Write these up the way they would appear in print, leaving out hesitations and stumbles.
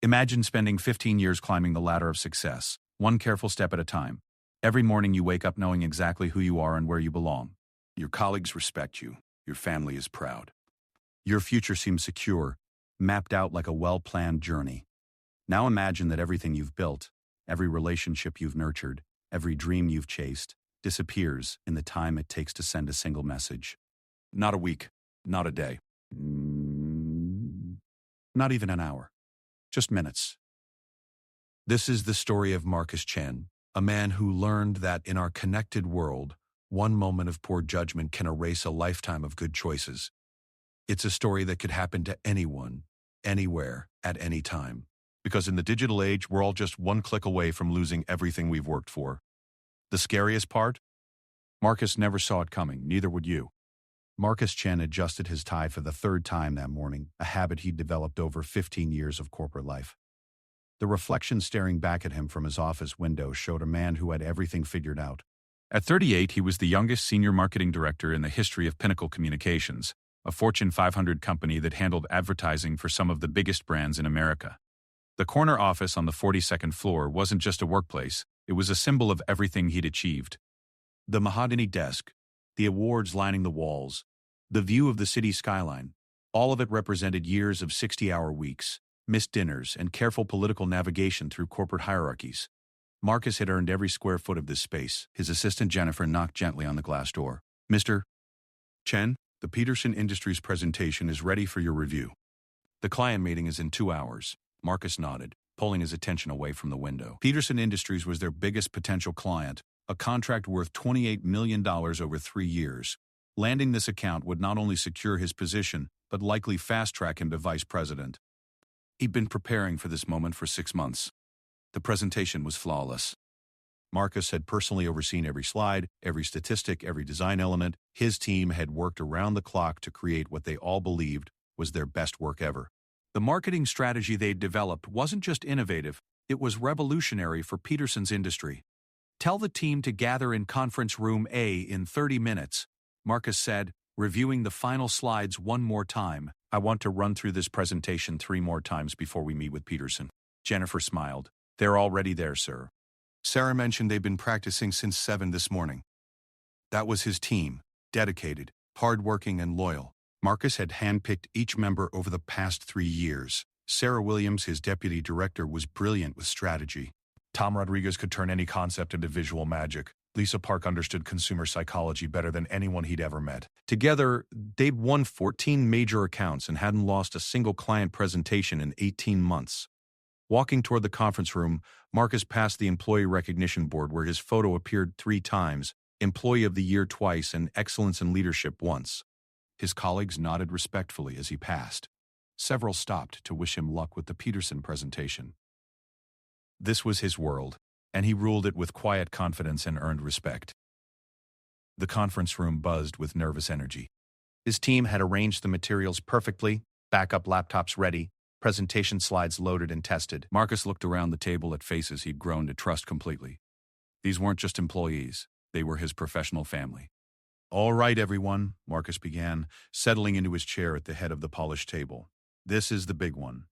Imagine spending 15 years climbing the ladder of success, one careful step at a time. Every morning you wake up knowing exactly who you are and where you belong. Your colleagues respect you. Your family is proud. Your future seems secure, mapped out like a well-planned journey. Now imagine that everything you've built, every relationship you've nurtured, every dream you've chased, disappears in the time it takes to send a single message. Not a week, not a day, not even an hour, just minutes. This is the story of Marcus Chen, a man who learned that in our connected world, one moment of poor judgment can erase a lifetime of good choices. It's a story that could happen to anyone, anywhere, at any time. Because in the digital age, we're all just one click away from losing everything we've worked for. The scariest part? Marcus never saw it coming, neither would you. Marcus Chen adjusted his tie for the third time that morning, a habit he'd developed over 15 years of corporate life. The reflection staring back at him from his office window showed a man who had everything figured out. At 38, he was the youngest senior marketing director in the history of Pinnacle Communications, a Fortune 500 company that handled advertising for some of the biggest brands in America. The corner office on the 42nd floor wasn't just a workplace, it was a symbol of everything he'd achieved. The mahogany desk, the awards lining the walls, the view of the city skyline, all of it represented years of 60-hour weeks, missed dinners, and careful political navigation through corporate hierarchies. Marcus had earned every square foot of this space. His assistant Jennifer knocked gently on the glass door. "Mr. Chen, the Peterson Industries presentation is ready for your review." "The client meeting is in 2 hours." Marcus nodded, pulling his attention away from the window. Peterson Industries was their biggest potential client, a contract worth $28 million over 3 years. Landing this account would not only secure his position, but likely fast-track him to vice president. He'd been preparing for this moment for 6 months. The presentation was flawless. Marcus had personally overseen every slide, every statistic, every design element. His team had worked around the clock to create what they all believed was their best work ever. The marketing strategy they'd developed wasn't just innovative, it was revolutionary for Peterson's industry. "Tell the team to gather in conference room A in 30 minutes, Marcus said, reviewing the final slides one more time. "I want to run through this presentation 3 more times before we meet with Peterson." Jennifer smiled. "They're already there, sir." Sarah mentioned they'd been practicing since 7 this morning. That was his team, dedicated, hardworking, and loyal. Marcus had handpicked each member over the past 3 years. Sarah Williams, his deputy director, was brilliant with strategy. Tom Rodriguez could turn any concept into visual magic. Lisa Park understood consumer psychology better than anyone he'd ever met. Together, they'd won 14 major accounts and hadn't lost a single client presentation in 18 months. Walking toward the conference room, Marcus passed the employee recognition board where his photo appeared 3 times, Employee of the Year twice, and Excellence in Leadership once. His colleagues nodded respectfully as he passed. Several stopped to wish him luck with the Peterson presentation. This was his world, and he ruled it with quiet confidence and earned respect. The conference room buzzed with nervous energy. His team had arranged the materials perfectly, backup laptops ready, presentation slides loaded and tested. Marcus looked around the table at faces he'd grown to trust completely. These weren't just employees, they were his professional family. "All right, everyone," Marcus began, settling into his chair at the head of the polished table. "This is the big one.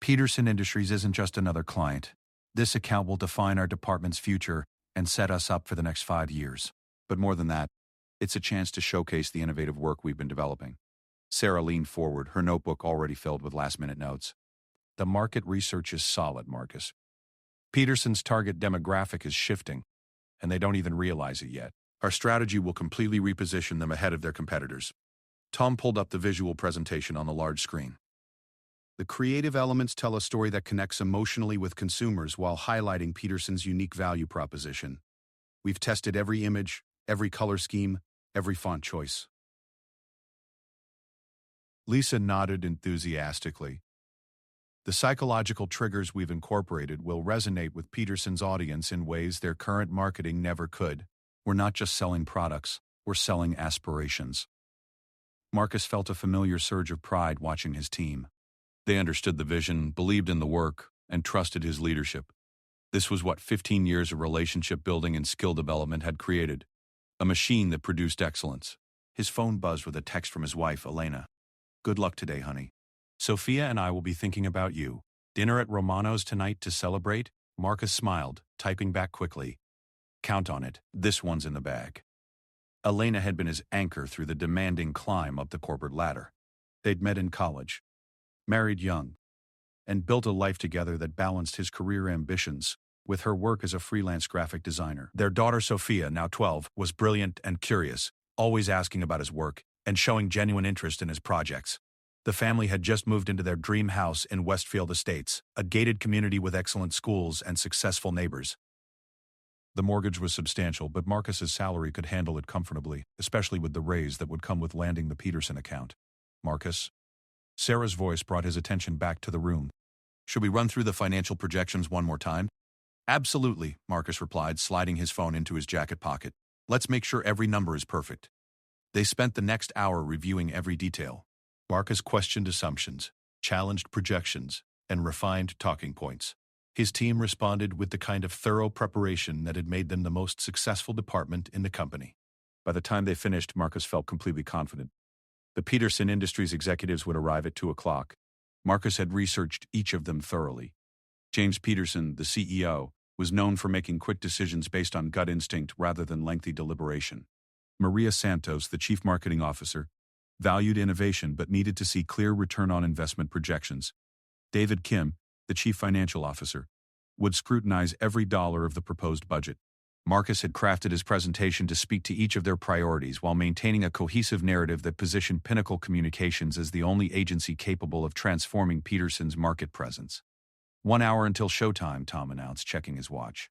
Peterson Industries isn't just another client. This account will define our department's future and set us up for the next 5 years. But more than that, it's a chance to showcase the innovative work we've been developing." Sarah leaned forward, her notebook already filled with last-minute notes. "The market research is solid, Marcus. Peterson's target demographic is shifting, and they don't even realize it yet. Our strategy will completely reposition them ahead of their competitors." Tom pulled up the visual presentation on the large screen. "The creative elements tell a story that connects emotionally with consumers while highlighting Peterson's unique value proposition. We've tested every image, every color scheme, every font choice." Lisa nodded enthusiastically. "The psychological triggers we've incorporated will resonate with Peterson's audience in ways their current marketing never could. We're not just selling products, we're selling aspirations." Marcus felt a familiar surge of pride watching his team. They understood the vision, believed in the work, and trusted his leadership. This was what 15 years of relationship building and skill development had created. A machine that produced excellence. His phone buzzed with a text from his wife, Elena. "Good luck today, honey. Sophia and I will be thinking about you. Dinner at Romano's tonight to celebrate? Marcus smiled, typing back quickly. Count on it, this one's in the bag. Elena had been his anchor through the demanding climb up the corporate ladder. They'd met in college, married young, and built a life together that balanced his career ambitions with her work as a freelance graphic designer. Their daughter Sophia, now 12, was brilliant and curious, always asking about his work and showing genuine interest in his projects. The family had just moved into their dream house in Westfield Estates, a gated community with excellent schools and successful neighbors. The mortgage was substantial, but Marcus's salary could handle it comfortably, especially with the raise that would come with landing the Peterson account. Marcus? Sarah's voice brought his attention back to the room. Should we run through the financial projections one more time? Absolutely, Marcus replied, sliding his phone into his jacket pocket. Let's make sure every number is perfect. They spent the next hour reviewing every detail. Marcus questioned assumptions, challenged projections, and refined talking points. His team responded with the kind of thorough preparation that had made them the most successful department in the company. By the time they finished, Marcus felt completely confident. The Peterson Industries executives would arrive at 2 o'clock. Marcus had researched each of them thoroughly. James Peterson, the CEO, was known for making quick decisions based on gut instinct rather than lengthy deliberation. Maria Santos, the chief marketing officer, valued innovation but needed to see clear return on investment projections. David Kim, the chief financial officer, would scrutinize every dollar of the proposed budget. Marcus had crafted his presentation to speak to each of their priorities while maintaining a cohesive narrative that positioned Pinnacle Communications as the only agency capable of transforming Peterson's market presence. 1 hour until showtime, Tom announced, checking his watch.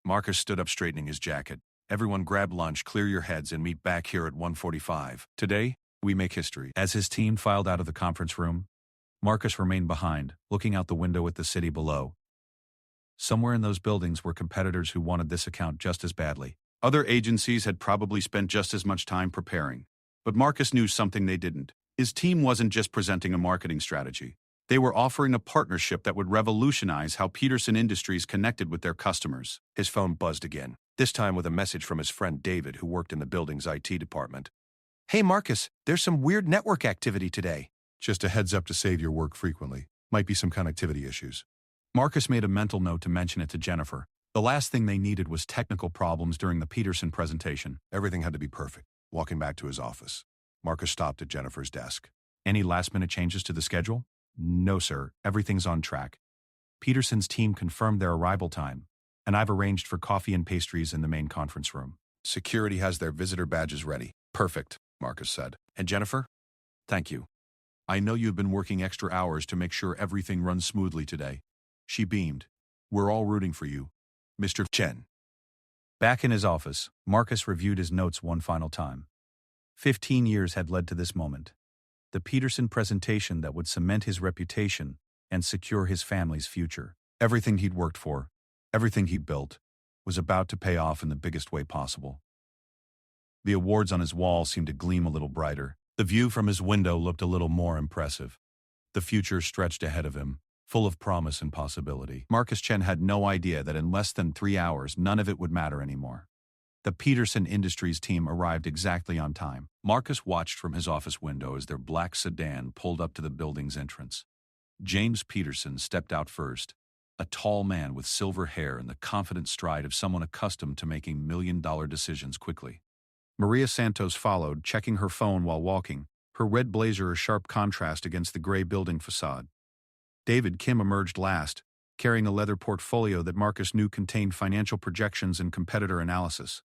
Marcus stood up, straightening his jacket. Everyone grab lunch, clear your heads, and meet back here at 1:45. Today, we make history. As his team filed out of the conference room, Marcus remained behind, looking out the window at the city below. Somewhere in those buildings were competitors who wanted this account just as badly. Other agencies had probably spent just as much time preparing. But Marcus knew something they didn't. His team wasn't just presenting a marketing strategy. They were offering a partnership that would revolutionize how Peterson Industries connected with their customers. His phone buzzed again, this time with a message from his friend David, who worked in the building's IT department. Hey Marcus, there's some weird network activity today. Just a heads up to save your work frequently. Might be some connectivity issues. Marcus made a mental note to mention it to Jennifer. The last thing they needed was technical problems during the Peterson presentation. Everything had to be perfect. Walking back to his office, Marcus stopped at Jennifer's desk. Any last-minute changes to the schedule? No, sir. Everything's on track. Peterson's team confirmed their arrival time, and I've arranged for coffee and pastries in the main conference room. Security has their visitor badges ready. Perfect, Marcus said. And Jennifer? Thank you. I know you've been working extra hours to make sure everything runs smoothly today. She beamed. We're all rooting for you, Mr. Chen. Back in his office, Marcus reviewed his notes one final time. 15 years had led to this moment. The Peterson presentation that would cement his reputation and secure his family's future. Everything he'd worked for, everything he'd built, was about to pay off in the biggest way possible. The awards on his wall seemed to gleam a little brighter. The view from his window looked a little more impressive. The future stretched ahead of him, full of promise and possibility. Marcus Chen had no idea that in less than 3 hours, none of it would matter anymore. The Peterson Industries team arrived exactly on time. Marcus watched from his office window as their black sedan pulled up to the building's entrance. James Peterson stepped out first, a tall man with silver hair and the confident stride of someone accustomed to making million-dollar decisions quickly. Maria Santos followed, checking her phone while walking, her red blazer a sharp contrast against the gray building facade. David Kim emerged last, carrying a leather portfolio that Marcus knew contained financial projections and competitor analysis.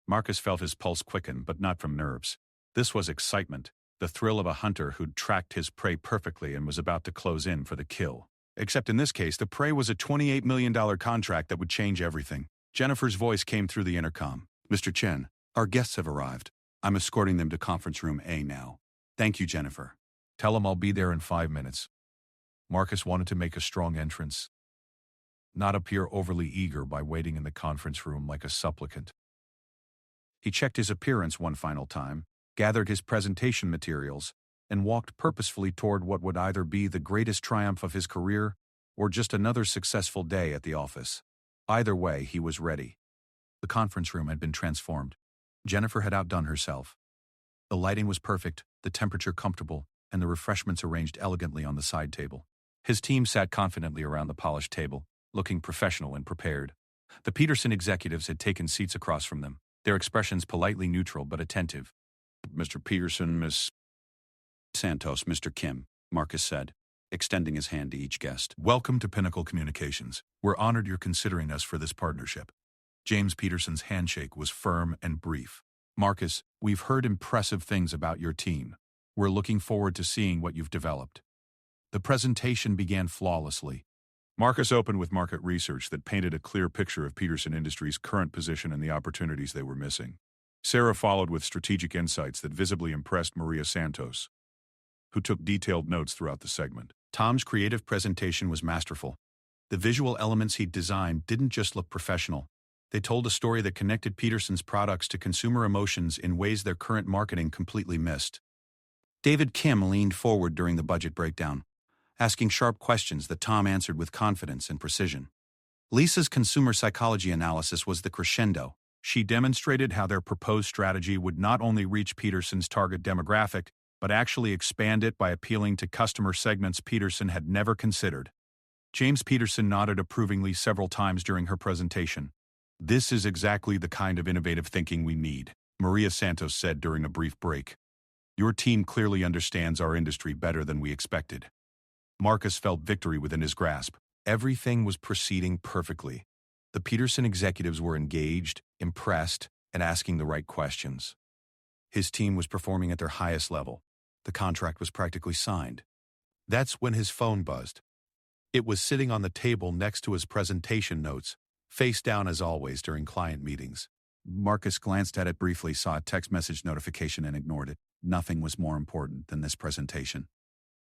Marcus felt his pulse quicken, but not from nerves. This was excitement, the thrill of a hunter who'd tracked his prey perfectly and was about to close in for the kill. Except in this case, the prey was a $28 million contract that would change everything. Jennifer's voice came through the intercom. Mr. Chen, our guests have arrived. I'm escorting them to conference room A now. Thank you, Jennifer. Tell them I'll be there in 5 minutes. Marcus wanted to make a strong entrance, not appear overly eager by waiting in the conference room like a supplicant. He checked his appearance one final time, gathered his presentation materials, and walked purposefully toward what would either be the greatest triumph of his career or just another successful day at the office. Either way, he was ready. The conference room had been transformed. Jennifer had outdone herself. The lighting was perfect, the temperature comfortable, and the refreshments arranged elegantly on the side table. His team sat confidently around the polished table, looking professional and prepared. The Peterson executives had taken seats across from them, their expressions politely neutral but attentive. "Mr. Peterson, Miss Santos, Mr. Kim," Marcus said, extending his hand to each guest. "Welcome to Pinnacle Communications. We're honored you're considering us for this partnership." James Peterson's handshake was firm and brief. "Marcus, we've heard impressive things about your team. We're looking forward to seeing what you've developed." The presentation began flawlessly. Marcus opened with market research that painted a clear picture of Peterson Industries' current position and the opportunities they were missing. Sarah followed with strategic insights that visibly impressed Maria Santos, who took detailed notes throughout the segment. Tom's creative presentation was masterful. The visual elements he'd designed didn't just look professional. They told a story that connected Peterson's products to consumer emotions in ways their current marketing completely missed. David Kim leaned forward during the budget breakdown, asking sharp questions that Tom answered with confidence and precision. Lisa's consumer psychology analysis was the crescendo. She demonstrated how their proposed strategy would not only reach Peterson's target demographic, but actually expand it by appealing to customer segments Peterson had never considered. James Peterson nodded approvingly several times during her presentation. "This is exactly the kind of innovative thinking we need," Maria Santos said during a brief break. "Your team clearly understands our industry better than we expected." Marcus felt victory within his grasp. Everything was proceeding perfectly. The Peterson executives were engaged, impressed, and asking the right questions. His team was performing at their highest level. The contract was practically signed. That's when his phone buzzed. It was sitting on the table next to his presentation notes, face down as always during client meetings. Marcus glanced at it briefly, saw a text message notification, and ignored it. Nothing was more important than this presentation.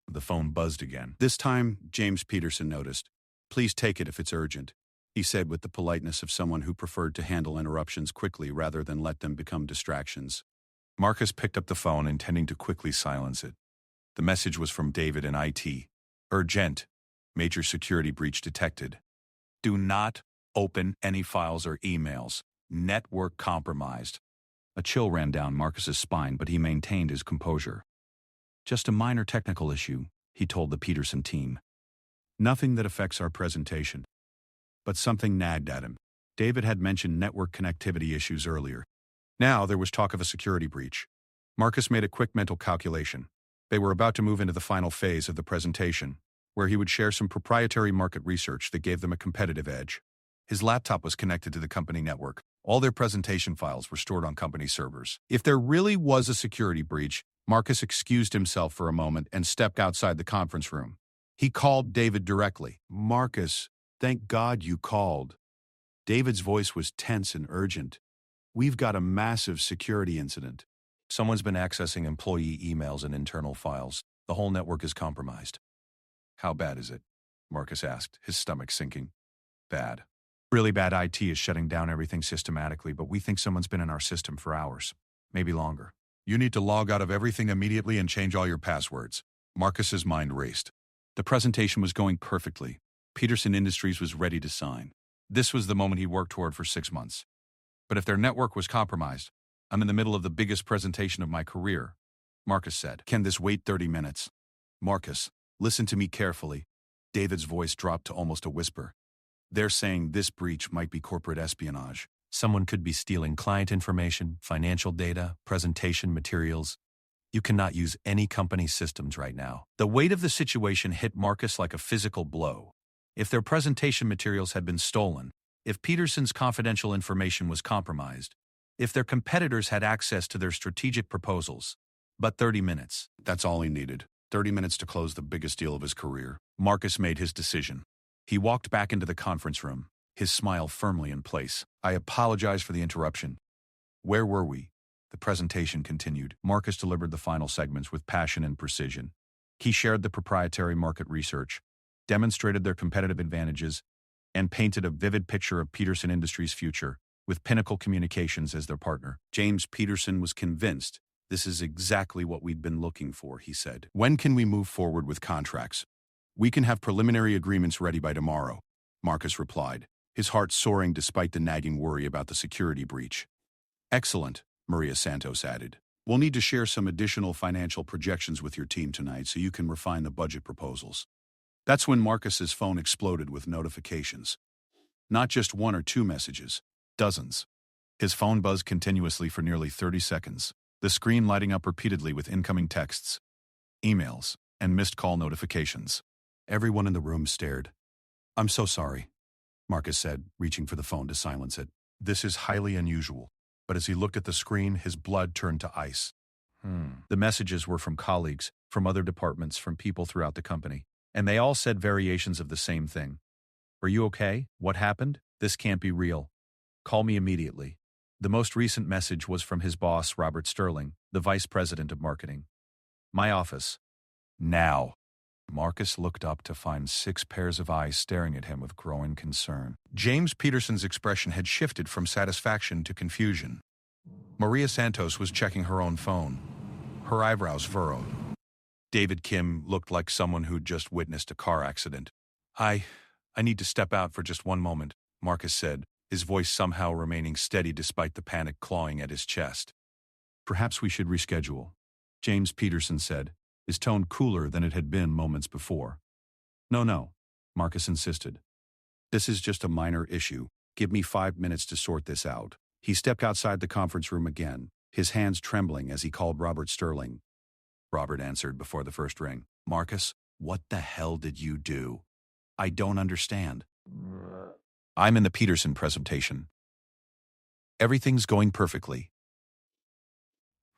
The phone buzzed again. This time, James Peterson noticed. "Please take it if it's urgent," he said with the politeness of someone who preferred to handle interruptions quickly rather than let them become distractions. Marcus picked up the phone, intending to quickly silence it. The message was from David in IT. "Urgent. Major security breach detected. Do not open any files or emails. Network compromised." A chill ran down Marcus's spine, but he maintained his composure. "Just a minor technical issue," he told the Peterson team. "Nothing that affects our presentation." But something nagged at him. David had mentioned network connectivity issues earlier. Now there was talk of a security breach. Marcus made a quick mental calculation. They were about to move into the final phase of the presentation, where he would share some proprietary market research that gave them a competitive edge. His laptop was connected to the company network. All their presentation files were stored on company servers. If there really was a security breach, Marcus excused himself for a moment and stepped outside the conference room. He called David directly. "Marcus, thank God you called." David's voice was tense and urgent. "We've got a massive security incident. Someone's been accessing employee emails and internal files. The whole network is compromised." "How bad is it?" Marcus asked, his stomach sinking. "Bad. Really bad. IT is shutting down everything systematically, but we think someone's been in our system for hours, maybe longer. You need to log out of everything immediately and change all your passwords." Marcus's mind raced. The presentation was going perfectly. Peterson Industries was ready to sign. This was the moment he worked toward for 6 months. But if their network was compromised, "I'm in the middle of the biggest presentation of my career," Marcus said. "Can this wait 30 minutes? "Marcus, listen to me carefully." David's voice dropped to almost a whisper. "They're saying this breach might be corporate espionage. Someone could be stealing client information, financial data, presentation materials. You cannot use any company's systems right now." The weight of the situation hit Marcus like a physical blow. If their presentation materials had been stolen, if Peterson's confidential information was compromised, if their competitors had access to their strategic proposals. But 30 minutes. That's all he needed. 30 minutes to close the biggest deal of his career. Marcus made his decision. He walked back into the conference room, his smile firmly in place. "I apologize for the interruption. Where were we?" The presentation continued. Marcus delivered the final segments with passion and precision. He shared the proprietary market research, demonstrated their competitive advantages, and painted a vivid picture of Peterson Industries' future, with Pinnacle Communications as their partner. James Peterson was convinced. "This is exactly what we'd been looking for," he said. "When can we move forward with contracts?" "We can have preliminary agreements ready by tomorrow," Marcus replied, his heart soaring despite the nagging worry about the security breach. "Excellent," Maria Santos added. "We'll need to share some additional financial projections with your team tonight so you can refine the budget proposals." That's when Marcus's phone exploded with notifications. Not just one or two messages, dozens. His phone buzzed continuously for nearly 30 seconds, the screen lighting up repeatedly with incoming texts, emails, and missed call notifications. Everyone in the room stared. "I'm so sorry," Marcus said, reaching for the phone to silence it. "This is highly unusual." But as he looked at the screen, his blood turned to ice. The messages were from colleagues, from other departments, from people throughout the company. And they all said variations of the same thing. "Are you okay? What happened? This can't be real. Call me immediately." The most recent message was from his boss, Robert Sterling, the vice president of marketing. "My office. Now." Marcus looked up to find 6 pairs of eyes staring at him with growing concern. James Peterson's expression had shifted from satisfaction to confusion. Maria Santos was checking her own phone, her eyebrows furrowed. David Kim looked like someone who'd just witnessed a car accident. I need to step out for just one moment," Marcus said, his voice somehow remaining steady despite the panic clawing at his chest. "Perhaps we should reschedule," James Peterson said, his tone cooler than it had been moments before. No, Marcus insisted. "This is just a minor issue. Give me 5 minutes to sort this out." He stepped outside the conference room again, his hands trembling as he called Robert Sterling. Robert answered before the first ring. "Marcus, what the hell did you do? I don't understand." "I'm in the Peterson presentation. Everything's going perfectly."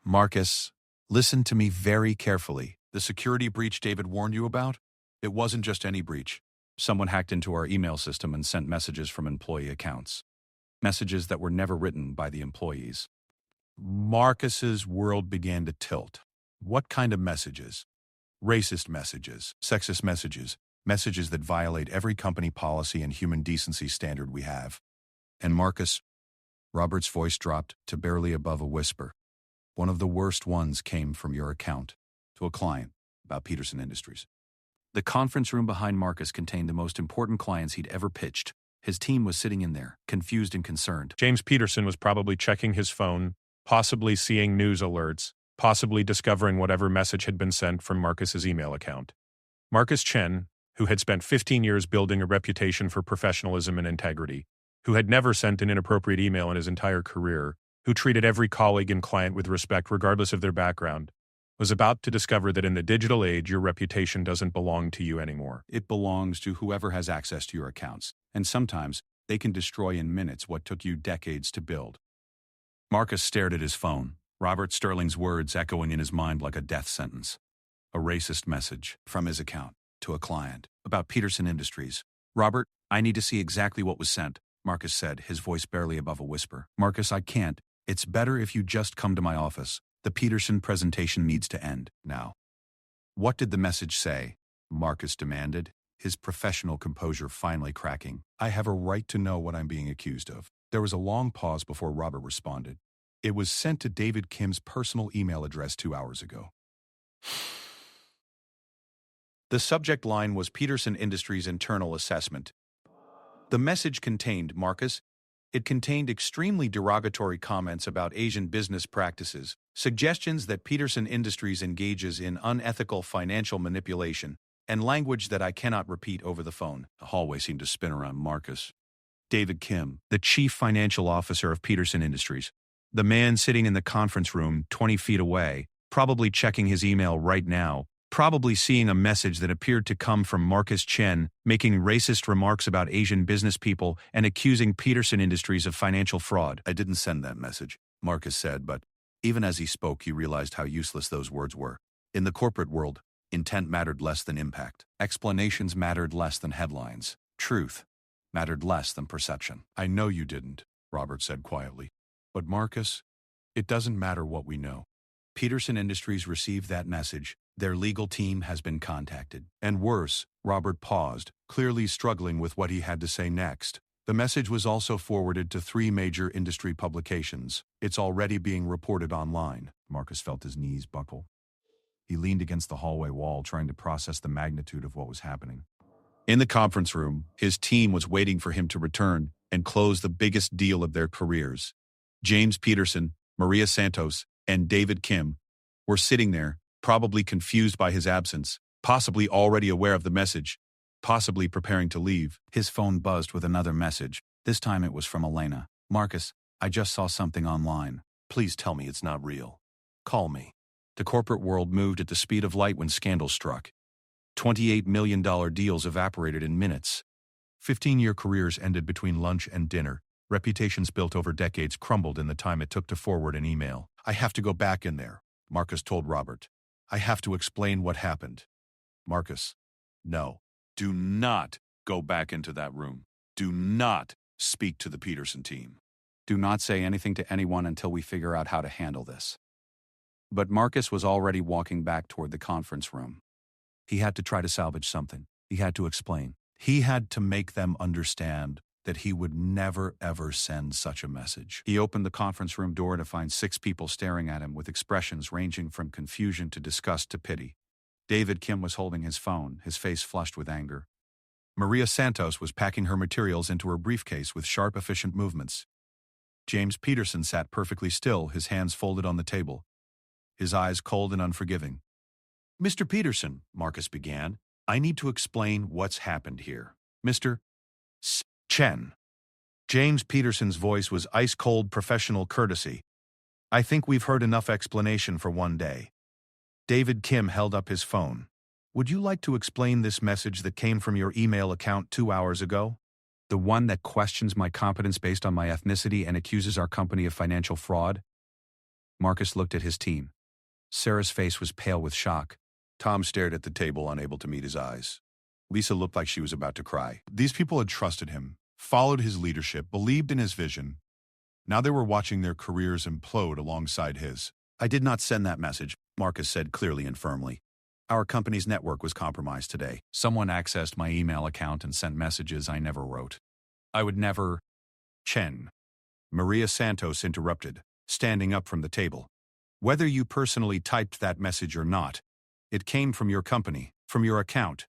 "Marcus, listen to me very carefully. The security breach David warned you about? It wasn't just any breach. Someone hacked into our email system and sent messages from employee accounts. Messages that were never written by the employees." Marcus's world began to tilt. What kind of messages? Racist messages, sexist messages, messages that violate every company policy and human decency standard we have. And Marcus, Robert's voice dropped to barely above a whisper. "One of the worst ones came from your account, to a client, about Peterson Industries." The conference room behind Marcus contained the most important clients he'd ever pitched. His team was sitting in there, confused and concerned. James Peterson was probably checking his phone, possibly seeing news alerts, possibly discovering whatever message had been sent from Marcus's email account. Marcus Chen, who had spent 15 years building a reputation for professionalism and integrity, who had never sent an inappropriate email in his entire career, who treated every colleague and client with respect regardless of their background, was about to discover that in the digital age your reputation doesn't belong to you anymore. It belongs to whoever has access to your accounts, and sometimes they can destroy in minutes what took you decades to build. Marcus stared at his phone, Robert Sterling's words echoing in his mind like a death sentence. A racist message from his account to a client about Peterson Industries. "Robert, I need to see exactly what was sent," Marcus said, his voice barely above a whisper. "Marcus, I can't. It's better if you just come to my office. The Peterson presentation needs to end now." "What did the message say?" Marcus demanded, his professional composure finally cracking. "I have a right to know what I'm being accused of." There was a long pause before Robert responded. "It was sent to David Kim's personal email address 2 hours ago." The subject line was Peterson Industries' internal assessment. The message contained, Marcus, it contained extremely derogatory comments about Asian business practices, suggestions that Peterson Industries engages in unethical financial manipulation, and language that I cannot repeat over the phone. The hallway seemed to spin around Marcus. David Kim, the chief financial officer of Peterson Industries, the man sitting in the conference room 20 feet away, probably checking his email right now, probably seeing a message that appeared to come from Marcus Chen, making racist remarks about Asian business people and accusing Peterson Industries of financial fraud. "I didn't send that message," Marcus said, but even as he spoke, he realized how useless those words were. In the corporate world, intent mattered less than impact. Explanations mattered less than headlines. Truth mattered less than perception. "I know you didn't," Robert said quietly. "But Marcus, it doesn't matter what we know. Peterson Industries received that message. Their legal team has been contacted. And worse," Robert paused, clearly struggling with what he had to say next. "The message was also forwarded to 3 major industry publications. It's already being reported online." Marcus felt his knees buckle. He leaned against the hallway wall, trying to process the magnitude of what was happening. In the conference room, his team was waiting for him to return and close the biggest deal of their careers. James Peterson, Maria Santos, and David Kim were sitting there, probably confused by his absence, possibly already aware of the message, possibly preparing to leave. His phone buzzed with another message. This time it was from Elena. Marcus, I just saw something online. Please tell me it's not real. Call me. The corporate world moved at the speed of light when scandal struck. $28 million deals evaporated in minutes. 15-year careers ended between lunch and dinner. Reputations built over decades crumbled in the time it took to forward an email. I have to go back in there, Marcus told Robert. I have to explain what happened. Marcus, no. Do not go back into that room. Do not speak to the Peterson team. Do not say anything to anyone until we figure out how to handle this. But Marcus was already walking back toward the conference room. He had to try to salvage something. He had to explain. He had to make them understand that he would never, ever send such a message. He opened the conference room door to find 6 people staring at him with expressions ranging from confusion to disgust to pity. David Kim was holding his phone, his face flushed with anger. Maria Santos was packing her materials into her briefcase with sharp, efficient movements. James Peterson sat perfectly still, his hands folded on the table, his eyes cold and unforgiving. Mr. Peterson, Marcus began, I need to explain what's happened here. Mr. Chen. James Peterson's voice was ice-cold professional courtesy. I think we've heard enough explanation for one day. David Kim held up his phone. Would you like to explain this message that came from your email account 2 hours ago? The one that questions my competence based on my ethnicity and accuses our company of financial fraud? Marcus looked at his team. Sarah's face was pale with shock. Tom stared at the table, unable to meet his eyes. Lisa looked like she was about to cry. These people had trusted him, followed his leadership, believed in his vision. Now they were watching their careers implode alongside his. I did not send that message, Marcus said clearly and firmly. Our company's network was compromised today. Someone accessed my email account and sent messages I never wrote. I would never... Chen. Maria Santos interrupted, standing up from the table. Whether you personally typed that message or not, it came from your company, from your account,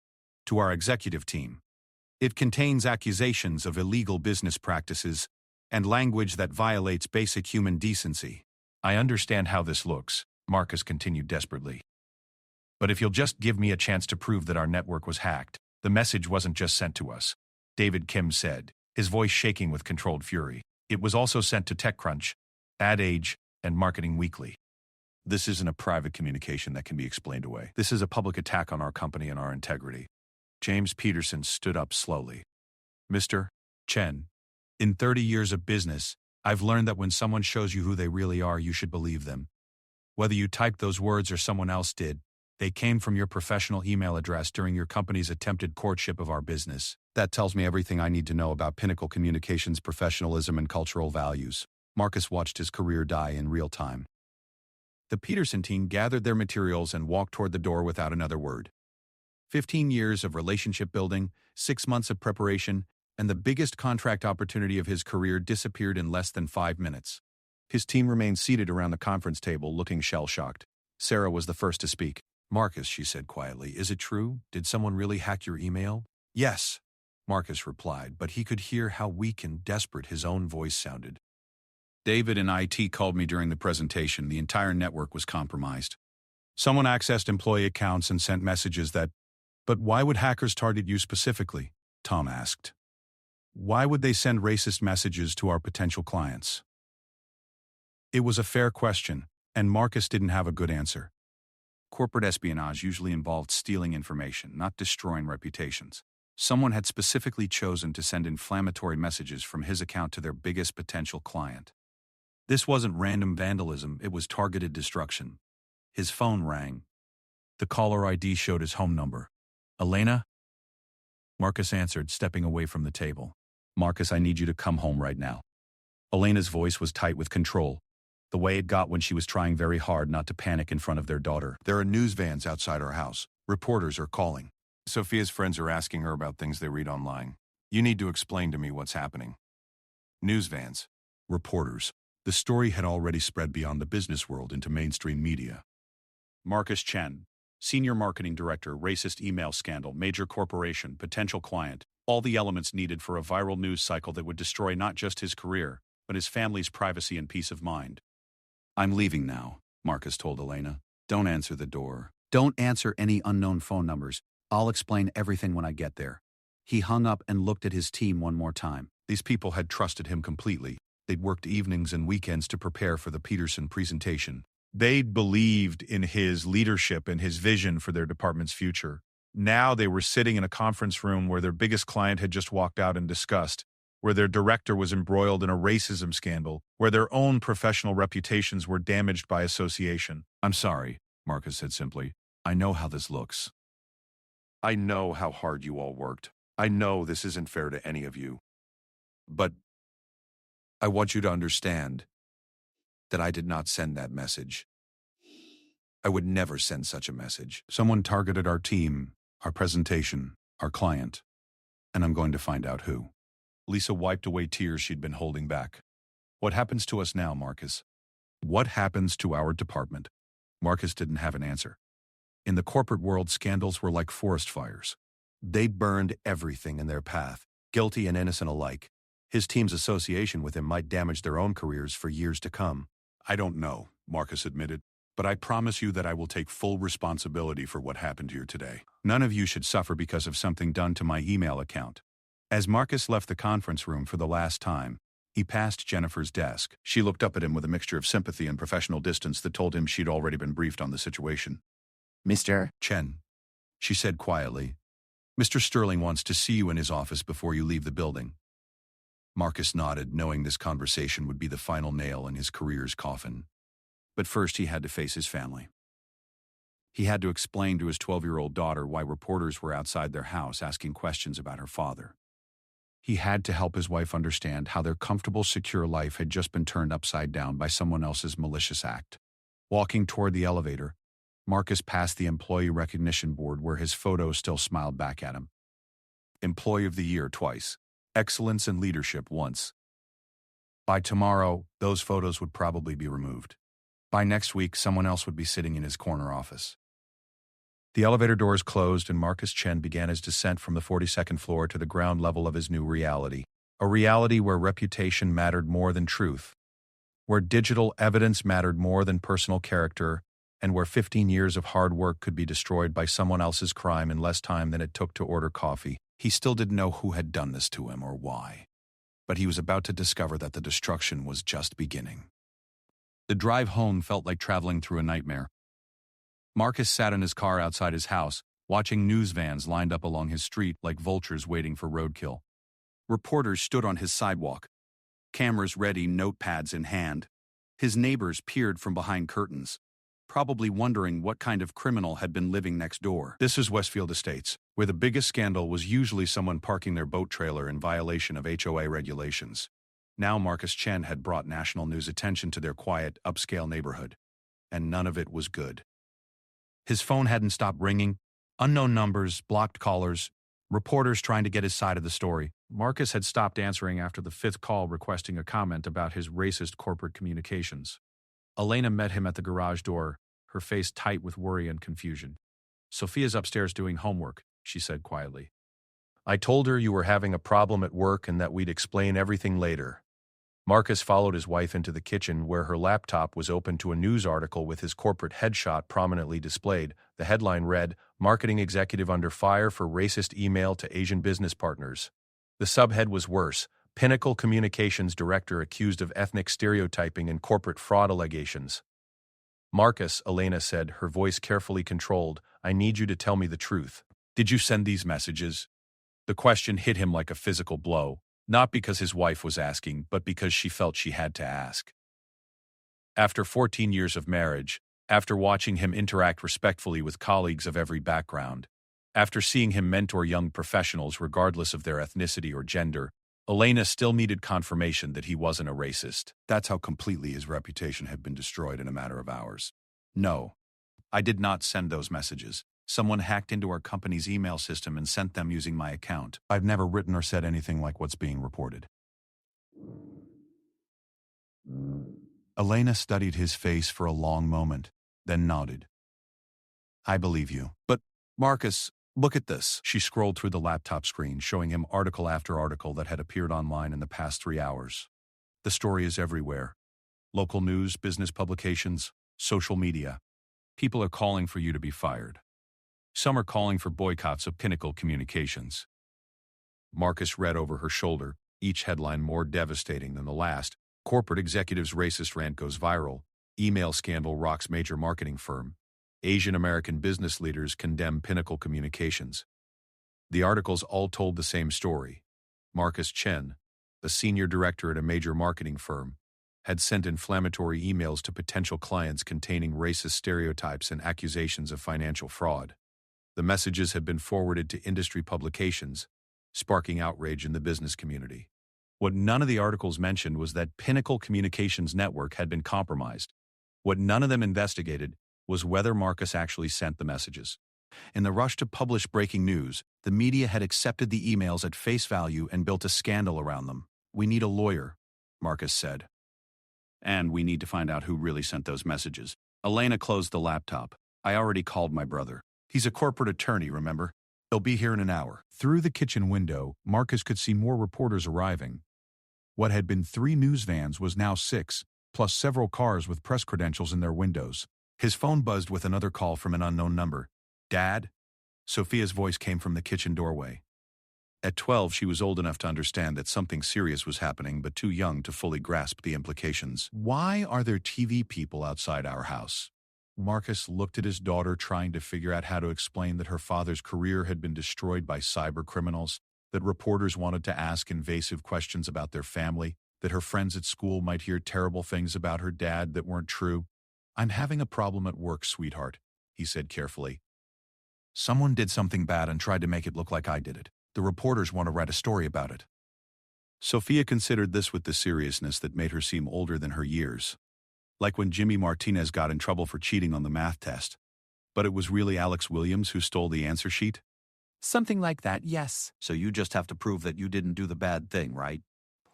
to our executive team. It contains accusations of illegal business practices and language that violates basic human decency. I understand how this looks, Marcus continued desperately. But if you'll just give me a chance to prove that our network was hacked, the message wasn't just sent to us, David Kim said, his voice shaking with controlled fury. It was also sent to TechCrunch, Ad Age, and Marketing Weekly. This isn't a private communication that can be explained away. This is a public attack on our company and our integrity. James Peterson stood up slowly. Mr. Chen, in 30 years of business, I've learned that when someone shows you who they really are, you should believe them. Whether you typed those words or someone else did, they came from your professional email address during your company's attempted courtship of our business. That tells me everything I need to know about Pinnacle Communications' professionalism and cultural values. Marcus watched his career die in real time. The Peterson team gathered their materials and walked toward the door without another word. 15 years of relationship building, 6 months of preparation, and the biggest contract opportunity of his career disappeared in less than 5 minutes. His team remained seated around the conference table, looking shell-shocked. Sarah was the first to speak. Marcus, she said quietly, is it true? Did someone really hack your email? Yes, Marcus replied, but he could hear how weak and desperate his own voice sounded. David and IT called me during the presentation. The entire network was compromised. Someone accessed employee accounts and sent messages that... But why would hackers target you specifically? Tom asked. Why would they send racist messages to our potential clients? It was a fair question, and Marcus didn't have a good answer. Corporate espionage usually involved stealing information, not destroying reputations. Someone had specifically chosen to send inflammatory messages from his account to their biggest potential client. This wasn't random vandalism, it was targeted destruction. His phone rang. The caller ID showed his home number. Elena? Marcus answered, stepping away from the table. Marcus, I need you to come home right now. Elena's voice was tight with control, the way it got when she was trying very hard not to panic in front of their daughter. There are news vans outside our house. Reporters are calling. Sophia's friends are asking her about things they read online. You need to explain to me what's happening. News vans. Reporters. The story had already spread beyond the business world into mainstream media. Marcus Chen, Senior Marketing Director, racist email scandal, major corporation, potential client, all the elements needed for a viral news cycle that would destroy not just his career, but his family's privacy and peace of mind. I'm leaving now, Marcus told Elena. Don't answer the door. Don't answer any unknown phone numbers. I'll explain everything when I get there. He hung up and looked at his team one more time. These people had trusted him completely. They'd worked evenings and weekends to prepare for the Peterson presentation. They'd believed in his leadership and his vision for their department's future. Now they were sitting in a conference room where their biggest client had just walked out in disgust, where their director was embroiled in a racism scandal, where their own professional reputations were damaged by association. "I'm sorry," Marcus said simply. "I know how this looks. I know how hard you all worked. I know this isn't fair to any of you. But I want you to understand that I did not send that message. I would never send such a message. Someone targeted our team, our presentation, our client, and I'm going to find out who." Lisa wiped away tears she'd been holding back. "What happens to us now, Marcus? What happens to our department?" Marcus didn't have an answer. In the corporate world, scandals were like forest fires. They burned everything in their path, guilty and innocent alike. His team's association with him might damage their own careers for years to come. "I don't know," Marcus admitted, "but I promise you that I will take full responsibility for what happened here today." None of you should suffer because of something done to my email account. As Marcus left the conference room for the last time, he passed Jennifer's desk. She looked up at him with a mixture of sympathy and professional distance that told him she'd already been briefed on the situation. "Mr. "Chen," she said quietly, "Mr. Sterling wants to see you in his office before you leave the building." Marcus nodded, knowing this conversation would be the final nail in his career's coffin. But first he had to face his family. He had to explain to his 12-year-old daughter why reporters were outside their house asking questions about her father. He had to help his wife understand how their comfortable, secure life had just been turned upside down by someone else's malicious act. Walking toward the elevator, Marcus passed the employee recognition board where his photo still smiled back at him. Employee of the Year twice. Excellence and leadership once. By tomorrow, those photos would probably be removed. By next week, someone else would be sitting in his corner office. The elevator doors closed and Marcus Chen began his descent from the 42nd floor to the ground level of his new reality. A reality where reputation mattered more than truth, where digital evidence mattered more than personal character, and where 15 years of hard work could be destroyed by someone else's crime in less time than it took to order coffee. He still didn't know who had done this to him or why, but he was about to discover that the destruction was just beginning. The drive home felt like traveling through a nightmare. Marcus sat in his car outside his house, watching news vans lined up along his street like vultures waiting for roadkill. Reporters stood on his sidewalk, cameras ready, notepads in hand. His neighbors peered from behind curtains, probably wondering what kind of criminal had been living next door. This is Westfield Estates, where the biggest scandal was usually someone parking their boat trailer in violation of HOA regulations. Now Marcus Chen had brought national news attention to their quiet, upscale neighborhood, and none of it was good. His phone hadn't stopped ringing. Unknown numbers, blocked callers, reporters trying to get his side of the story. Marcus had stopped answering after the 5th call requesting a comment about his racist corporate communications. Elena met him at the garage door, her face tight with worry and confusion. "Sophia's upstairs doing homework," she said quietly. "I told her you were having a problem at work and that we'd explain everything later." Marcus followed his wife into the kitchen where her laptop was open to a news article with his corporate headshot prominently displayed. The headline read, "Marketing Executive Under Fire for Racist Email to Asian Business Partners." The subhead was worse, "Pinnacle Communications Director Accused of Ethnic Stereotyping and Corporate Fraud Allegations." "Marcus," Elena said, her voice carefully controlled, "I need you to tell me the truth. Did you send these messages?" The question hit him like a physical blow. Not because his wife was asking, but because she felt she had to ask. After 14 years of marriage, after watching him interact respectfully with colleagues of every background, after seeing him mentor young professionals regardless of their ethnicity or gender, Elena still needed confirmation that he wasn't a racist. That's how completely his reputation had been destroyed in a matter of hours. "No, I did not send those messages. Someone hacked into our company's email system and sent them using my account. I've never written or said anything like what's being reported." Elena studied his face for a long moment, then nodded. "I believe you. But, Marcus, look at this." She scrolled through the laptop screen, showing him article after article that had appeared online in the past 3 hours. The story is everywhere. Local news, business publications, social media. People are calling for you to be fired. Some are calling for boycotts of Pinnacle Communications. Marcus read over her shoulder, each headline more devastating than the last. Corporate executives' racist rant goes viral. Email scandal rocks major marketing firm. Asian American business leaders condemn Pinnacle Communications. The articles all told the same story. Marcus Chen, a senior director at a major marketing firm, had sent inflammatory emails to potential clients containing racist stereotypes and accusations of financial fraud. The messages had been forwarded to industry publications, sparking outrage in the business community. What none of the articles mentioned was that Pinnacle Communications Network had been compromised. What none of them investigated was whether Marcus actually sent the messages. In the rush to publish breaking news, the media had accepted the emails at face value and built a scandal around them. "We need a lawyer," Marcus said. "And we need to find out who really sent those messages." Elena closed the laptop. "I already called my brother. He's a corporate attorney, remember? He'll be here in an hour." Through the kitchen window, Marcus could see more reporters arriving. What had been 3 news vans was now 6, plus several cars with press credentials in their windows. His phone buzzed with another call from an unknown number. "Dad?" Sophia's voice came from the kitchen doorway. At 12, she was old enough to understand that something serious was happening, but too young to fully grasp the implications. "Why are there TV people outside our house?" Marcus looked at his daughter, trying to figure out how to explain that her father's career had been destroyed by cyber criminals, that reporters wanted to ask invasive questions about their family, that her friends at school might hear terrible things about her dad that weren't true. "I'm having a problem at work, sweetheart," he said carefully. "Someone did something bad and tried to make it look like I did it. The reporters want to write a story about it." Sophia considered this with the seriousness that made her seem older than her years. Like when Jimmy Martinez got in trouble for cheating on the math test. But it was really Alex Williams who stole the answer sheet? Something like that, yes. So you just have to prove that you didn't do the bad thing, right?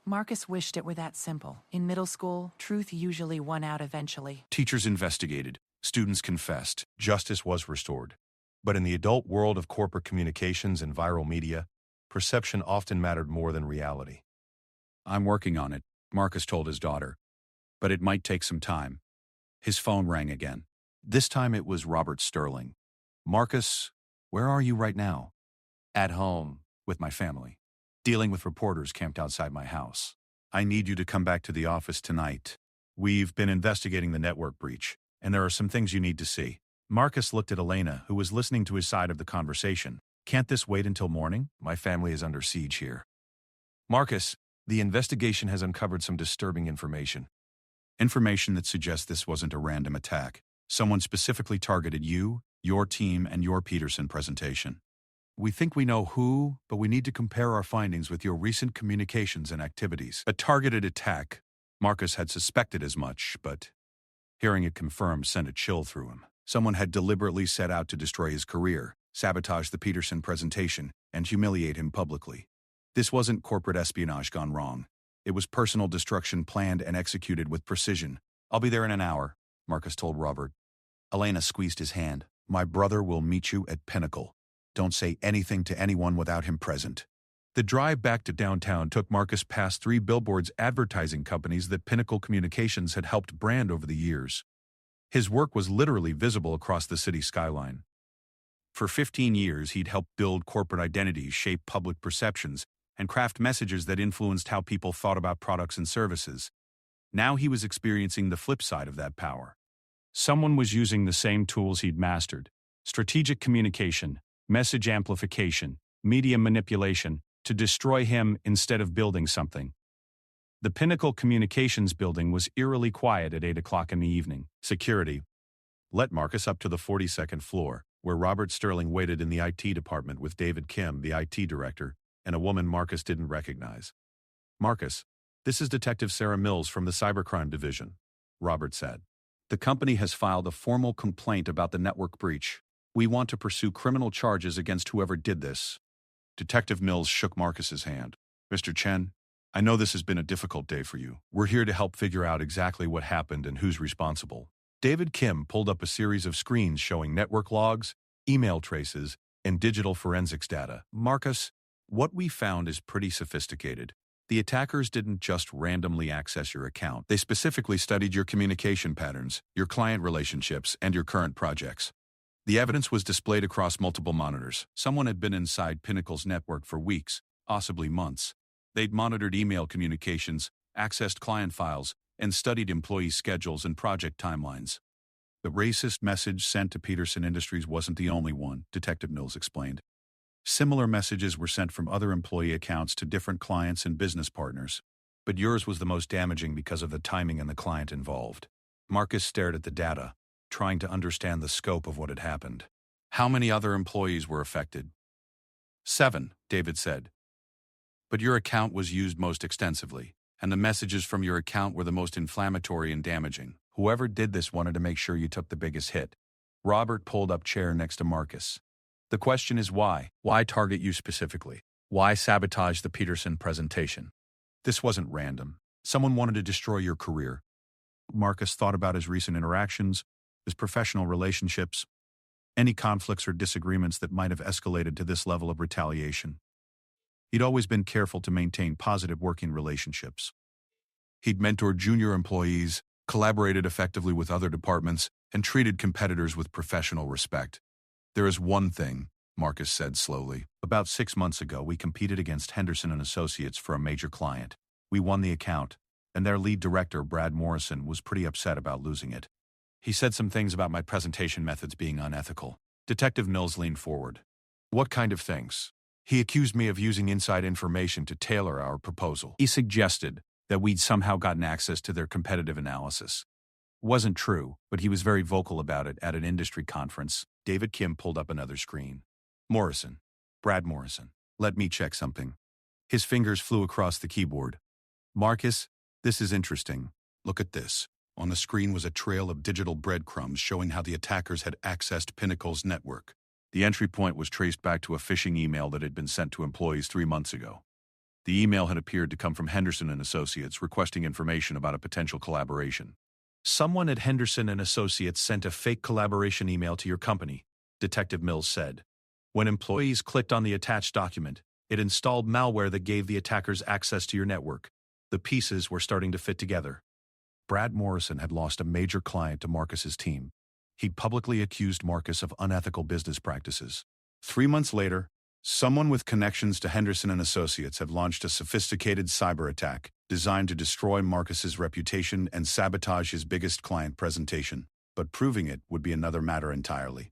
Marcus wished it were that simple. In middle school, truth usually won out eventually. Teachers investigated. Students confessed. Justice was restored. But in the adult world of corporate communications and viral media, perception often mattered more than reality. "I'm working on it," Marcus told his daughter. "But it might take some time." His phone rang again. This time it was Robert Sterling. "Marcus, where are you right now?" "At home, with my family. Dealing with reporters camped outside my house. I need you to come back to the office tonight. We've been investigating the network breach, and there are some things you need to see." Marcus looked at Elena, who was listening to his side of the conversation. "Can't this wait until morning? My family is under siege here." "Marcus, the investigation has uncovered some disturbing information. Information that suggests this wasn't a random attack. Someone specifically targeted you, your team, and your Peterson presentation. We think we know who, but we need to compare our findings with your recent communications and activities." A targeted attack. Marcus had suspected as much, but hearing it confirmed sent a chill through him. Someone had deliberately set out to destroy his career, sabotage the Peterson presentation, and humiliate him publicly. This wasn't corporate espionage gone wrong. It was personal destruction planned and executed with precision. "I'll be there in an hour," Marcus told Robert. Elena squeezed his hand. "My brother will meet you at Pinnacle. Don't say anything to anyone without him present." The drive back to downtown took Marcus past 3 billboards advertising companies that Pinnacle Communications had helped brand over the years. His work was literally visible across the city skyline. For 15 years, he'd helped build corporate identities, shape public perceptions, and craft messages that influenced how people thought about products and services. Now he was experiencing the flip side of that power. Someone was using the same tools he'd mastered: strategic communication, message amplification, media manipulation, to destroy him instead of building something. The Pinnacle Communications building was eerily quiet at 8 o'clock in the evening. Security let Marcus up to the 42nd floor, where Robert Sterling waited in the IT department with David Kim, the IT director, and a woman Marcus didn't recognize. "Marcus, this is Detective Sarah Mills from the Cybercrime Division," Robert said. "The company has filed a formal complaint about the network breach. We want to pursue criminal charges against whoever did this." Detective Mills shook Marcus's hand. "Mr. Chen, I know this has been a difficult day for you. We're here to help figure out exactly what happened and who's responsible." David Kim pulled up a series of screens showing network logs, email traces, and digital forensics data. "Marcus, what we found is pretty sophisticated. The attackers didn't just randomly access your account. They specifically studied your communication patterns, your client relationships, and your current projects. The evidence was displayed across multiple monitors. Someone had been inside Pinnacle's network for weeks, possibly months. They'd monitored email communications, accessed client files, and studied employee schedules and project timelines. The racist message sent to Peterson Industries wasn't the only one, Detective Mills explained. Similar messages were sent from other employee accounts to different clients and business partners. But yours was the most damaging because of the timing and the client involved. Marcus stared at the data, trying to understand the scope of what had happened. How many other employees were affected? 7, David said. But your account was used most extensively, and the messages from your account were the most inflammatory and damaging. Whoever did this wanted to make sure you took the biggest hit. Robert pulled up chair next to Marcus. The question is why? Why target you specifically? Why sabotage the Peterson presentation? This wasn't random. Someone wanted to destroy your career. Marcus thought about his recent interactions, his professional relationships, any conflicts or disagreements that might have escalated to this level of retaliation. He'd always been careful to maintain positive working relationships. He'd mentored junior employees, collaborated effectively with other departments, and treated competitors with professional respect. There is one thing, Marcus said slowly. About 6 months ago, we competed against Henderson and Associates for a major client. We won the account, and their lead director, Brad Morrison, was pretty upset about losing it. He said some things about my presentation methods being unethical. Detective Mills leaned forward. What kind of things? He accused me of using inside information to tailor our proposal. He suggested that we'd somehow gotten access to their competitive analysis. Wasn't true, but he was very vocal about it at an industry conference. David Kim pulled up another screen. Morrison. Brad Morrison. Let me check something. His fingers flew across the keyboard. Marcus, this is interesting. Look at this. On the screen was a trail of digital breadcrumbs showing how the attackers had accessed Pinnacle's network. The entry point was traced back to a phishing email that had been sent to employees 3 months ago. The email had appeared to come from Henderson and Associates requesting information about a potential collaboration. Someone at Henderson and Associates sent a fake collaboration email to your company, Detective Mills said. When employees clicked on the attached document, it installed malware that gave the attackers access to your network. The pieces were starting to fit together. Brad Morrison had lost a major client to Marcus's team. He'd publicly accused Marcus of unethical business practices. 3 months later, someone with connections to Henderson and Associates had launched a sophisticated cyber attack designed to destroy Marcus's reputation and sabotage his biggest client presentation. But proving it would be another matter entirely.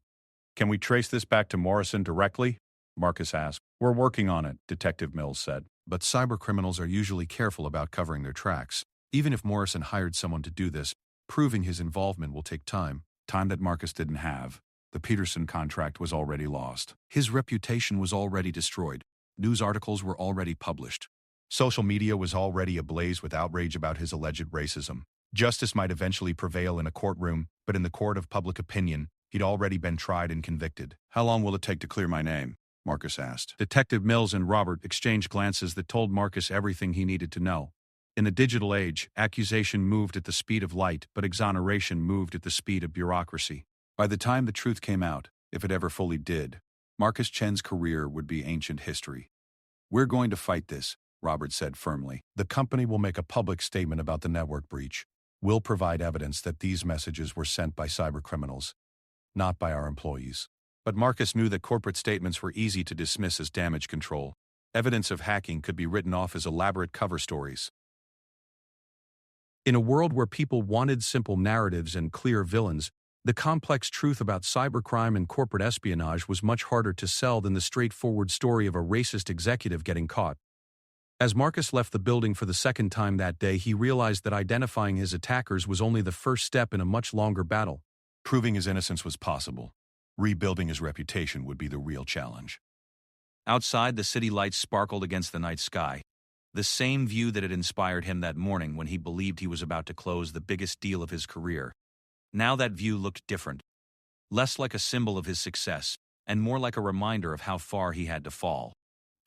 Can we trace this back to Morrison directly? Marcus asked. We're working on it, Detective Mills said. But cybercriminals are usually careful about covering their tracks. Even if Morrison hired someone to do this, proving his involvement will take time that Marcus didn't have. The Peterson contract was already lost. His reputation was already destroyed. News articles were already published. Social media was already ablaze with outrage about his alleged racism. Justice might eventually prevail in a courtroom, but in the court of public opinion, he'd already been tried and convicted. How long will it take to clear my name? Marcus asked. Detective Mills and Robert exchanged glances that told Marcus everything he needed to know. In the digital age, accusation moved at the speed of light, but exoneration moved at the speed of bureaucracy. By the time the truth came out, if it ever fully did, Marcus Chen's career would be ancient history. We're going to fight this, Robert said firmly. The company will make a public statement about the network breach. We'll provide evidence that these messages were sent by cybercriminals, not by our employees. But Marcus knew that corporate statements were easy to dismiss as damage control. Evidence of hacking could be written off as elaborate cover stories. In a world where people wanted simple narratives and clear villains, the complex truth about cybercrime and corporate espionage was much harder to sell than the straightforward story of a racist executive getting caught. As Marcus left the building for the second time that day, he realized that identifying his attackers was only the first step in a much longer battle. Proving his innocence was possible. Rebuilding his reputation would be the real challenge. Outside, the city lights sparkled against the night sky. The same view that had inspired him that morning when he believed he was about to close the biggest deal of his career. Now that view looked different. Less like a symbol of his success, and more like a reminder of how far he had to fall.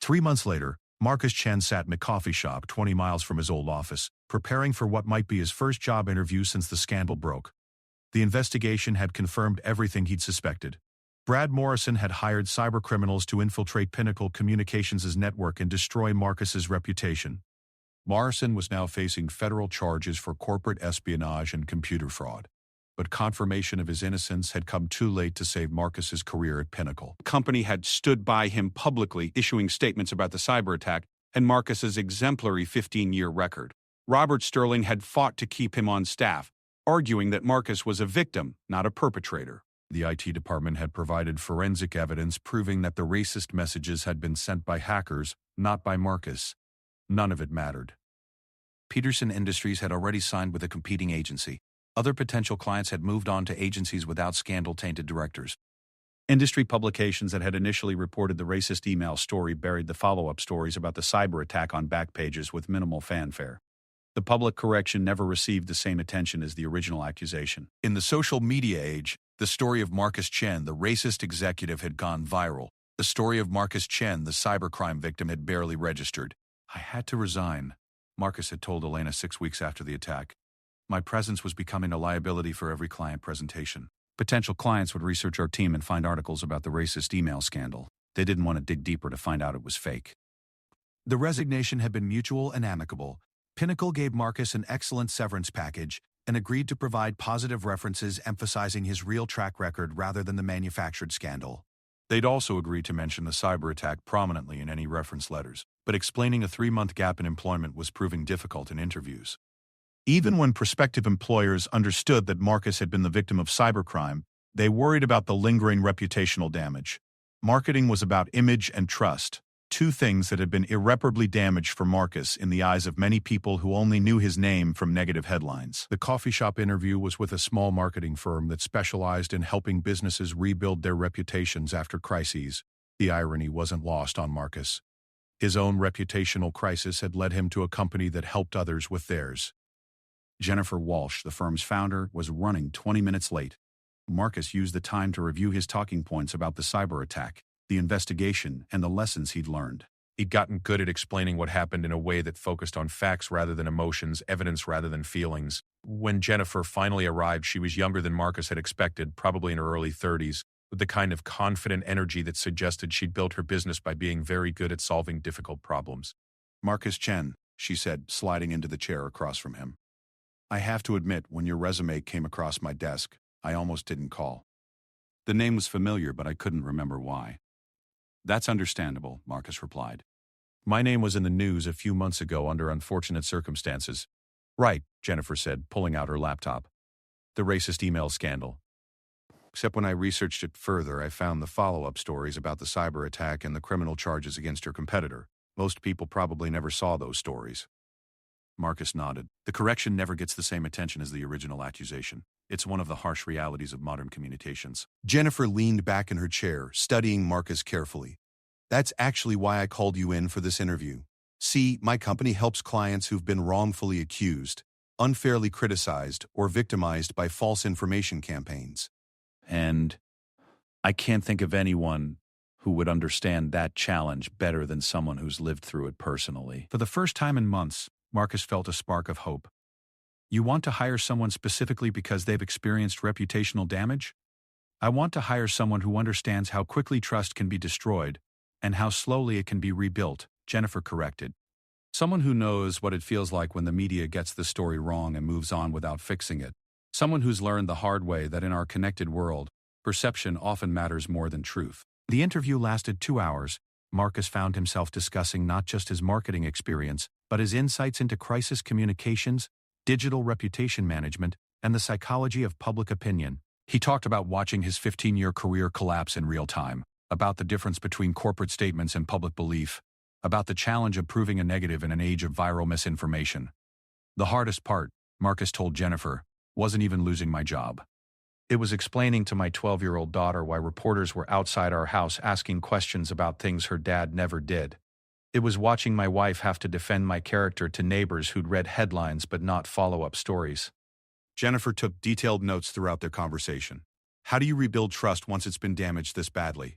3 months later, Marcus Chen sat in a coffee shop 20 miles from his old office, preparing for what might be his first job interview since the scandal broke. The investigation had confirmed everything he'd suspected. Brad Morrison had hired cybercriminals to infiltrate Pinnacle Communications' network and destroy Marcus's reputation. Morrison was now facing federal charges for corporate espionage and computer fraud. but confirmation of his innocence had come too late to save Marcus's career at Pinnacle. The company had stood by him publicly, issuing statements about the cyber attack and Marcus's exemplary 15-year record. Robert Sterling had fought to keep him on staff, arguing that Marcus was a victim, not a perpetrator. The IT department had provided forensic evidence proving that the racist messages had been sent by hackers, not by Marcus. None of it mattered. Peterson Industries had already signed with a competing agency. Other potential clients had moved on to agencies without scandal-tainted directors. Industry publications that had initially reported the racist email story buried the follow-up stories about the cyber attack on back pages with minimal fanfare. The public correction never received the same attention as the original accusation. In the social media age, the story of Marcus Chen, the racist executive, had gone viral. The story of Marcus Chen, the cybercrime victim, had barely registered. I had to resign, Marcus had told Elena 6 weeks after the attack. My presence was becoming a liability for every client presentation. Potential clients would research our team and find articles about the racist email scandal. They didn't want to dig deeper to find out it was fake. The resignation had been mutual and amicable. Pinnacle gave Marcus an excellent severance package and agreed to provide positive references emphasizing his real track record rather than the manufactured scandal. They'd also agreed to mention the cyber attack prominently in any reference letters, but explaining a 3-month gap in employment was proving difficult in interviews. Even when prospective employers understood that Marcus had been the victim of cybercrime, they worried about the lingering reputational damage. Marketing was about image and trust, two things that had been irreparably damaged for Marcus in the eyes of many people who only knew his name from negative headlines. The coffee shop interview was with a small marketing firm that specialized in helping businesses rebuild their reputations after crises. The irony wasn't lost on Marcus. His own reputational crisis had led him to a company that helped others with theirs. Jennifer Walsh, the firm's founder, was running 20 minutes late. Marcus used the time to review his talking points about the cyber attack, the investigation, and the lessons he'd learned. He'd gotten good at explaining what happened in a way that focused on facts rather than emotions, evidence rather than feelings. When Jennifer finally arrived, she was younger than Marcus had expected, probably in her early 30s, with the kind of confident energy that suggested she'd built her business by being very good at solving difficult problems. Marcus Chen, she said, sliding into the chair across from him. I have to admit, when your resume came across my desk, I almost didn't call. The name was familiar, but I couldn't remember why. That's understandable, Marcus replied. My name was in the news a few months ago under unfortunate circumstances. Right, Jennifer said, pulling out her laptop. The racist email scandal. Except when I researched it further, I found the follow-up stories about the cyber attack and the criminal charges against your competitor. Most people probably never saw those stories. Marcus nodded. The correction never gets the same attention as the original accusation. It's one of the harsh realities of modern communications. Jennifer leaned back in her chair, studying Marcus carefully. That's actually why I called you in for this interview. See, my company helps clients who've been wrongfully accused, unfairly criticized, or victimized by false information campaigns. And I can't think of anyone who would understand that challenge better than someone who's lived through it personally. For the first time in months, Marcus felt a spark of hope. You want to hire someone specifically because they've experienced reputational damage? I want to hire someone who understands how quickly trust can be destroyed and how slowly it can be rebuilt, Jennifer corrected. Someone who knows what it feels like when the media gets the story wrong and moves on without fixing it. Someone who's learned the hard way that in our connected world, perception often matters more than truth. The interview lasted 2 hours. Marcus found himself discussing not just his marketing experience, but his insights into crisis communications, digital reputation management, and the psychology of public opinion. He talked about watching his 15-year career collapse in real time, about the difference between corporate statements and public belief, about the challenge of proving a negative in an age of viral misinformation. The hardest part, Marcus told Jennifer, wasn't even losing my job. It was explaining to my 12-year-old daughter why reporters were outside our house asking questions about things her dad never did. It was watching my wife have to defend my character to neighbors who'd read headlines but not follow-up stories. Jennifer took detailed notes throughout their conversation. How do you rebuild trust once it's been damaged this badly?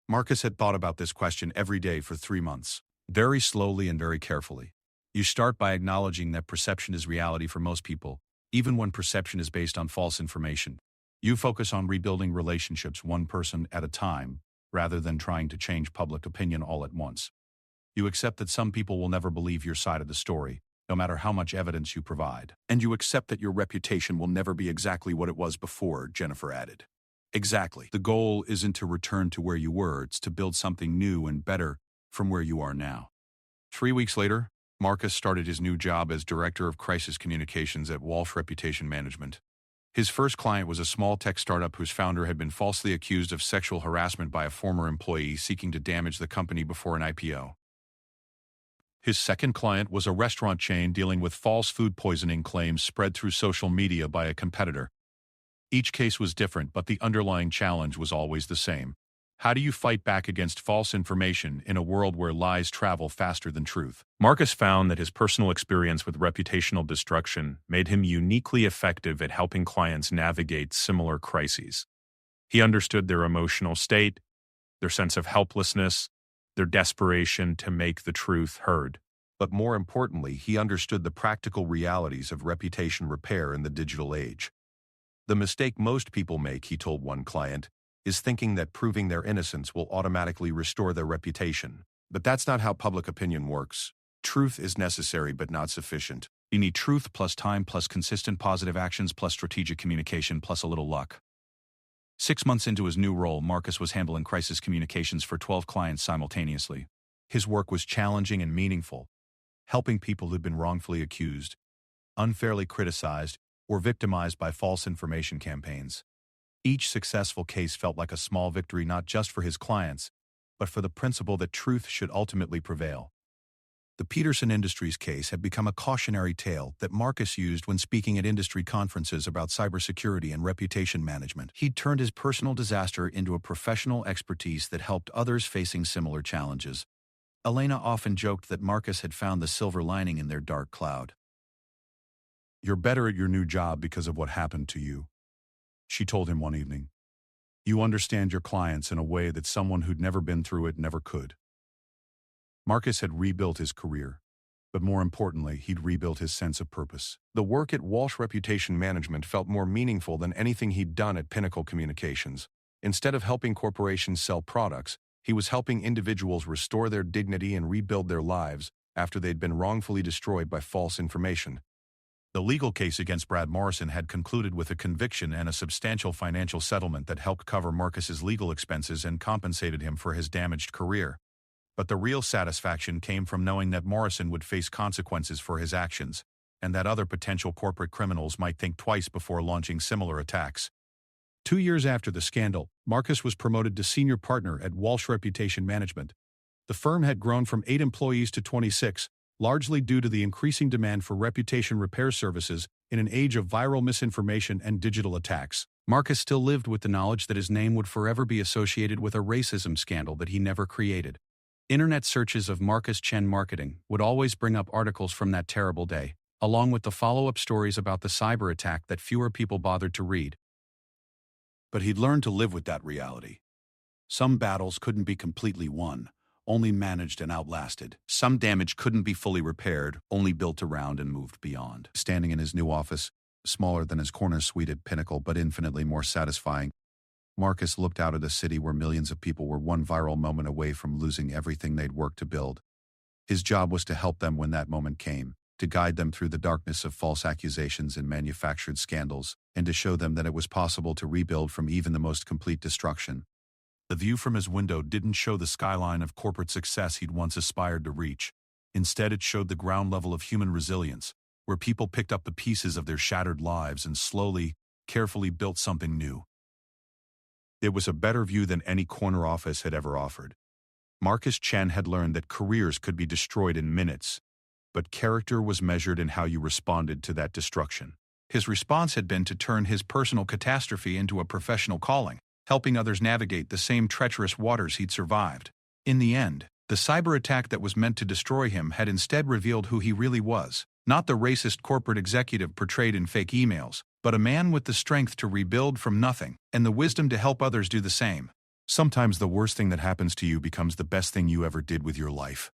Marcus had thought about this question every day for 3 months, very slowly and very carefully. You start by acknowledging that perception is reality for most people, even when perception is based on false information. You focus on rebuilding relationships one person at a time, rather than trying to change public opinion all at once. You accept that some people will never believe your side of the story, no matter how much evidence you provide. And you accept that your reputation will never be exactly what it was before, Jennifer added. Exactly. The goal isn't to return to where you were, it's to build something new and better from where you are now. 3 weeks later, Marcus started his new job as Director of Crisis Communications at Walsh Reputation Management. His first client was a small tech startup whose founder had been falsely accused of sexual harassment by a former employee seeking to damage the company before an IPO. His second client was a restaurant chain dealing with false food poisoning claims spread through social media by a competitor. Each case was different, but the underlying challenge was always the same. How do you fight back against false information in a world where lies travel faster than truth? Marcus found that his personal experience with reputational destruction made him uniquely effective at helping clients navigate similar crises. He understood their emotional state, their sense of helplessness, their desperation to make the truth heard. But more importantly, he understood the practical realities of reputation repair in the digital age. The mistake most people make, he told one client, is thinking that proving their innocence will automatically restore their reputation. But that's not how public opinion works. Truth is necessary but not sufficient. You need truth plus time plus consistent positive actions plus strategic communication plus a little luck. 6 months into his new role, Marcus was handling crisis communications for 12 clients simultaneously. His work was challenging and meaningful, helping people who'd been wrongfully accused, unfairly criticized, or victimized by false information campaigns. Each successful case felt like a small victory not just for his clients, but for the principle that truth should ultimately prevail. The Peterson Industries case had become a cautionary tale that Marcus used when speaking at industry conferences about cybersecurity and reputation management. He'd turned his personal disaster into a professional expertise that helped others facing similar challenges. Elena often joked that Marcus had found the silver lining in their dark cloud. "You're better at your new job because of what happened to you," she told him one evening. "You understand your clients in a way that someone who'd never been through it never could." Marcus had rebuilt his career, but more importantly, he'd rebuilt his sense of purpose. The work at Walsh Reputation Management felt more meaningful than anything he'd done at Pinnacle Communications. Instead of helping corporations sell products, he was helping individuals restore their dignity and rebuild their lives after they'd been wrongfully destroyed by false information. The legal case against Brad Morrison had concluded with a conviction and a substantial financial settlement that helped cover Marcus's legal expenses and compensated him for his damaged career. But the real satisfaction came from knowing that Morrison would face consequences for his actions, and that other potential corporate criminals might think twice before launching similar attacks. 2 years after the scandal, Marcus was promoted to senior partner at Walsh Reputation Management. The firm had grown from 8 employees to 26, largely due to the increasing demand for reputation repair services in an age of viral misinformation and digital attacks. Marcus still lived with the knowledge that his name would forever be associated with a racism scandal that he never created. Internet searches of Marcus Chen marketing would always bring up articles from that terrible day, along with the follow-up stories about the cyber attack that fewer people bothered to read. But he'd learned to live with that reality. Some battles couldn't be completely won, only managed and outlasted. Some damage couldn't be fully repaired, only built around and moved beyond. Standing in his new office, smaller than his corner suite at Pinnacle but infinitely more satisfying, Marcus looked out at a city where millions of people were one viral moment away from losing everything they'd worked to build. His job was to help them when that moment came, to guide them through the darkness of false accusations and manufactured scandals, and to show them that it was possible to rebuild from even the most complete destruction. The view from his window didn't show the skyline of corporate success he'd once aspired to reach. Instead, it showed the ground level of human resilience, where people picked up the pieces of their shattered lives and slowly, carefully built something new. It was a better view than any corner office had ever offered. Marcus Chen had learned that careers could be destroyed in minutes, but character was measured in how you responded to that destruction. His response had been to turn his personal catastrophe into a professional calling, helping others navigate the same treacherous waters he'd survived. In the end, the cyber attack that was meant to destroy him had instead revealed who he really was, not the racist corporate executive portrayed in fake emails, but a man with the strength to rebuild from nothing and the wisdom to help others do the same. Sometimes the worst thing that happens to you becomes the best thing you ever did with your life.